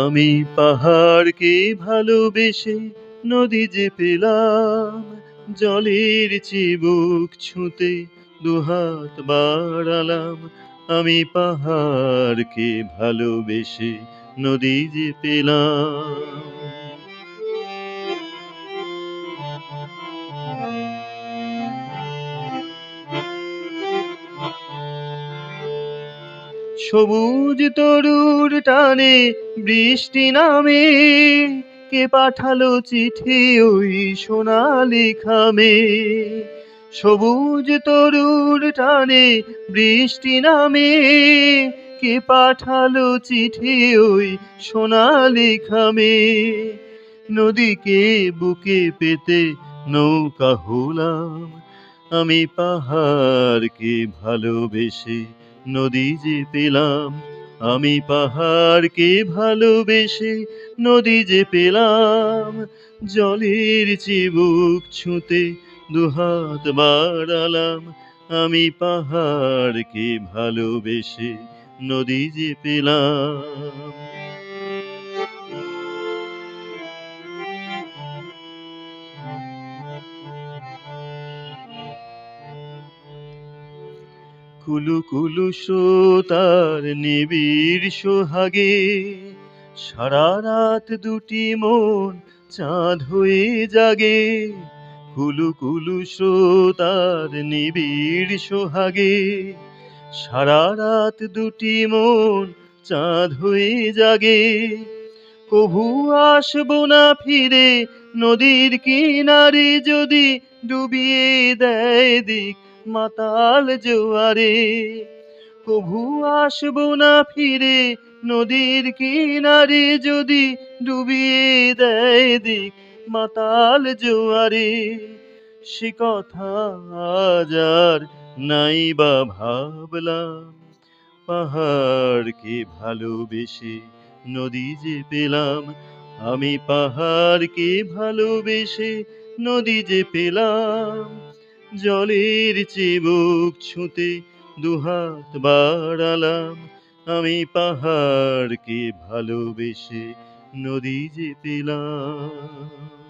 আমি পাহাড়কে ভালোবেসে নদী যে পেলাম, জলের চিবুক ছুঁতে দুহাত বাড়ালাম। আমি পাহাড়কে ভালোবেসে নদী যে পেলাম। সবুজ তরুর টানে বৃষ্টি নামে, কে পাঠালো চিঠি ওই সোনালি খামে। সবুজ তরুর টানে বৃষ্টি নামে, কে পাঠালো চিঠি ওই সোনালি খামে। নদীকে বুকে পেতে নৌকা হলাম, আমি পাহাড়কে ভালোবেসে নদী যে পেলাম। আমি পাহাড়কে ভালোবেসে নদী যে পেলাম, জলের চিবুক ছুঁতে দুহাত বাড়ালাম। আমি পাহাড়কে ভালোবেসে নদী যে পেলাম। কুলু কুলু স্রোতার নিবিড় সোহাগে, সারা রাত দুটি মন চাঁদ হয়ে জাগে। কুলু কুলু স্রোতার নিবিড় সোহাগে, সারা রাত দুটি মন চাঁদ হয়ে জাগে। কভু আসবো না ফিরে নদীর কিনারে, যদি ডুবিয়ে দেয় দিক মাতাল জোয়ারে। কভু আসবো না ফিরে নদীর কিনারে, যদি ডুবিয়ে দেয় দিক মাতাল জোয়ারে। সে কথা আজ আর নাই বা ভাবলাম, পাহাড়কে ভালোবেসে নদী যে পেলাম। আমি পাহাড়কে ভালোবেসে নদী যে পেলাম, জলের চিবুক ছুঁতে দুহাত বাড়ালাম। আমি পাহাড়কে ভালোবেসে নদী যে পেলাম।